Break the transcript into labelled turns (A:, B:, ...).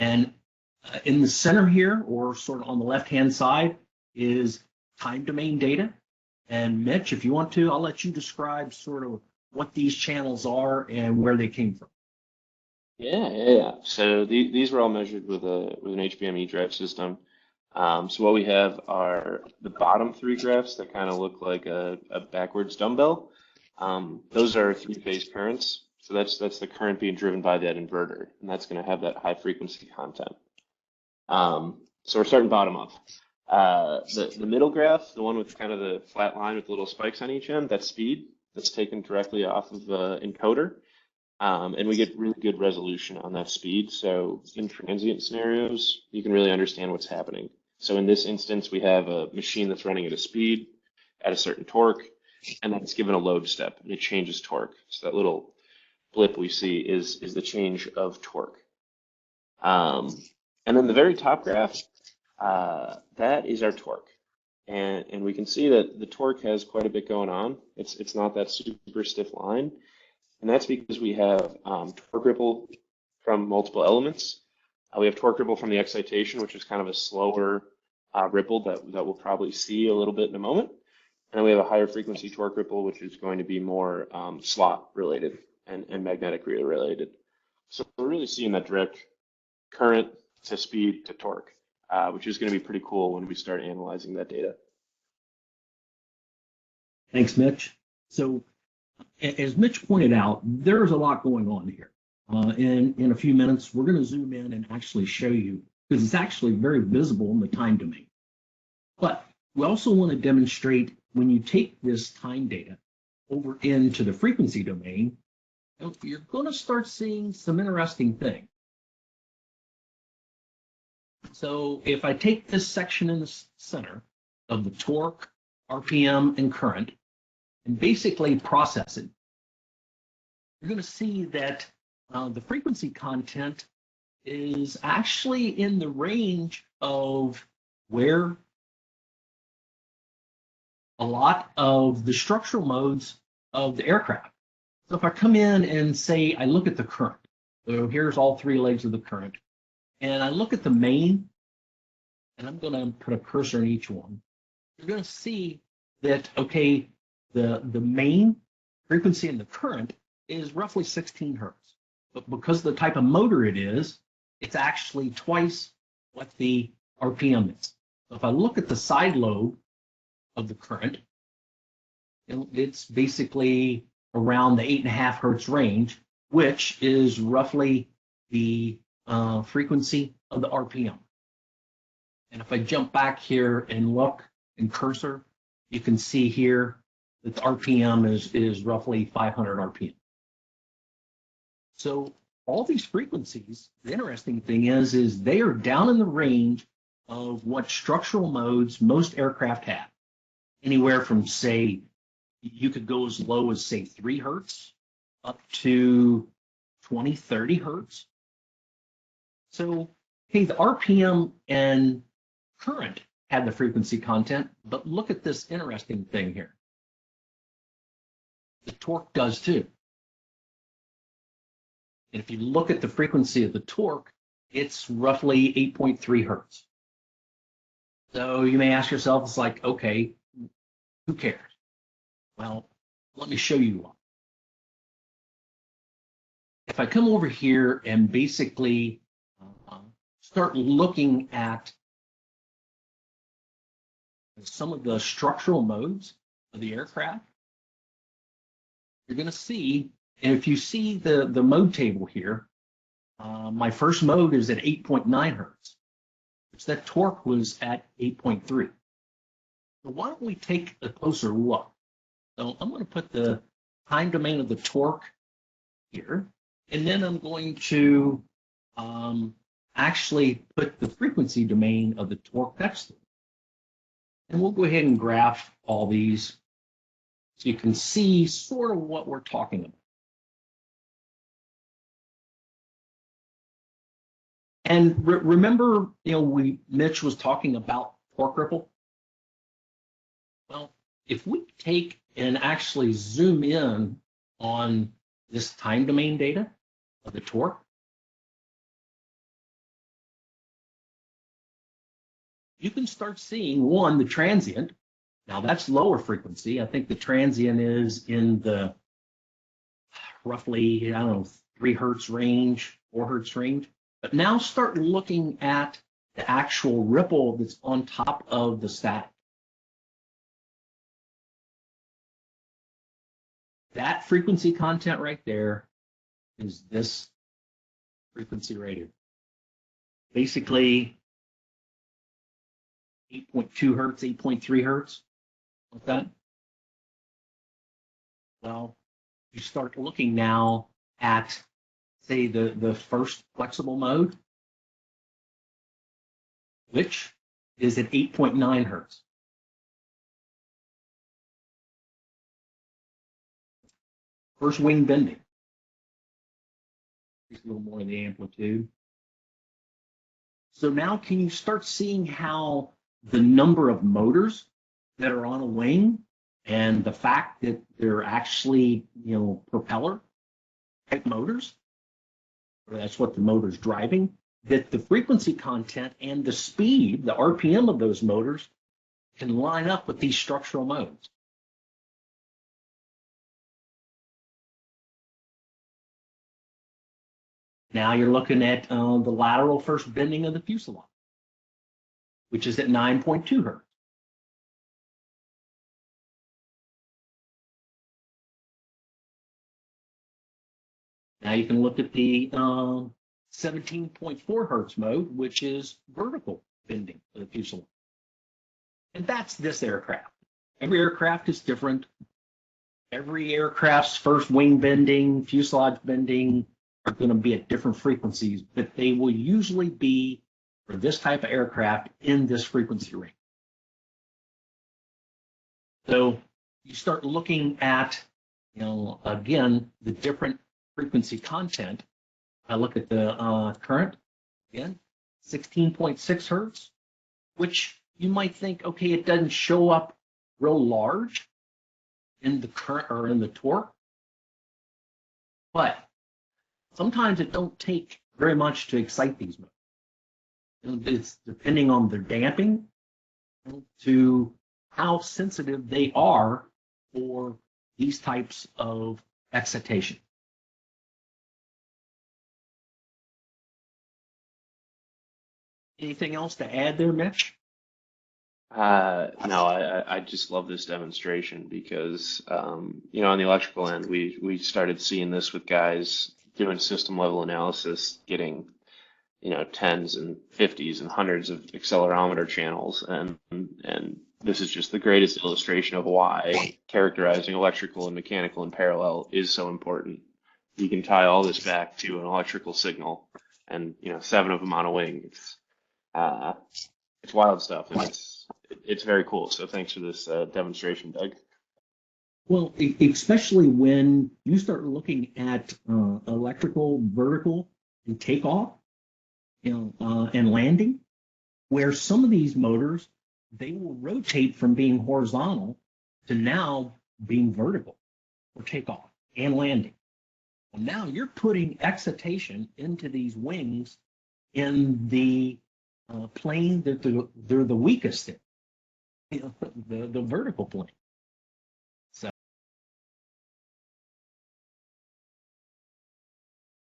A: And in the center here, or sort of on the left-hand side, is time domain data. And Mitch, if you want to, I'll let you describe sort of what these channels are and where they came from.
B: Yeah. So these were all measured with an HBM drive system. So what we have are the bottom three graphs that kind of look like a backwards dumbbell. Those are three-phase currents. So that's the current being driven by that inverter, and that's going to have that high frequency content. So we're starting bottom up. The middle graph, the one with kind of the flat line with little spikes on each end, that's speed. That's taken directly off of the encoder. And we get really good resolution on that speed. So in transient scenarios, you can really understand what's happening. So in this instance, we have a machine that's running at a speed, at a certain torque, and then it's given a load step, and it changes torque. So that little blip we see is the change of torque. And then the very top graph, that is our torque. And we can see that the torque has quite a bit going on. It's not that super stiff line. And that's because we have torque ripple from multiple elements. We have torque ripple from the excitation, which is kind of a slower ripple that we'll probably see a little bit in a moment. And then we have a higher frequency torque ripple, which is going to be more slot related and magnetic related. So we're really seeing that direct current to speed to torque, which is going to be pretty cool when we start analyzing that data.
A: Thanks, Mitch. So as Mitch pointed out, there's a lot going on here. In a few minutes, we're going to zoom in and actually show you, because it's actually very visible in the time domain. But we also want to demonstrate when you take this time data over into the frequency domain, you're going to start seeing some interesting things. So if I take this section in the center of the torque, RPM, and current, and basically process it, you're going to see that the frequency content is actually in the range of where a lot of the structural modes of the aircraft. So if I come in and say I look at the current, so here's all three legs of the current, and I look at the main, and I'm going to put a cursor in each one, you're going to see that, okay, the main frequency in the current is roughly 16 hertz. But because of the type of motor it is, it's actually twice what the RPM is. So if I look at the side lobe of the current, it's basically around the 8.5 hertz range, which is roughly the frequency of the RPM. And if I jump back here and look in cursor, you can see here that the RPM is roughly 500 RPM. So all these frequencies, the interesting thing is they are down in the range of what structural modes most aircraft have. Anywhere from, say, you could go as low as, say, 3 hertz up to 20, 30 hertz. So, hey, the RPM and current had the frequency content, but look at this interesting thing here. The torque does too. And if you look at the frequency of the torque, it's roughly 8.3 hertz. So you may ask yourself, it's like, okay, who cares? Well, let me show you one. If I come over here and basically start looking at some of the structural modes of the aircraft, you're going to see, and if you see the mode table here, my first mode is at 8.9 hertz, which that torque was at 8.3. So why don't we take a closer look? So I'm going to put the time domain of the torque here, and then I'm going to actually put the frequency domain of the torque next to it. And we'll go ahead and graph all these so you can see sort of what we're talking about. And remember, Mitch was talking about torque ripple. Well, if we take and actually zoom in on this time domain data of the torque, you can start seeing, one, the transient. Now that's lower frequency. I think the transient is in the roughly, I don't know, 3 hertz range, 4 hertz range. But now start looking at the actual ripple that's on top of the static. That frequency content right there is this frequency right here. Basically 8.2 hertz, 8.3 hertz, like that. Well, you start looking now at, say, the first flexible mode, which is at 8.9 hertz. First wing bending. Just a little more of the amplitude. So now can you start seeing how the number of motors that are on a wing and the fact that they're actually, propeller type motors, or that's what the motor's driving, that the frequency content and the speed, the RPM of those motors can line up with these structural modes. Now you're looking at the lateral first bending of the fuselage, which is at 9.2 hertz. Now you can look at the 17.4 hertz mode, which is vertical bending of the fuselage. And that's this aircraft. Every aircraft is different. Every aircraft's first wing bending, fuselage bending are going to be at different frequencies, but they will usually be, for this type of aircraft, in this frequency range. So you start looking at, again, the different frequency content. I look at the current, again, 16.6 hertz, which you might think, okay, it doesn't show up real large in the current or in the torque, but sometimes it don't take very much to excite these modes. It's depending on their damping to how sensitive they are for these types of excitation. Anything else to add there, Mitch?
B: No, I just love this demonstration because, on the electrical end, we started seeing this with guys doing system level analysis, getting, tens and 50s and hundreds of accelerometer channels. And this is just the greatest illustration of why characterizing electrical and mechanical in parallel is so important. You can tie all this back to an electrical signal and, 7 of them on a wing. It's wild stuff, and it's very cool. So thanks for this demonstration, Doug.
A: Well, especially when you start looking at electrical, vertical, and takeoff, and landing, where some of these motors, they will rotate from being horizontal to now being vertical for takeoff and landing. Well, now you're putting excitation into these wings in the plane that they're the weakest in, the vertical plane.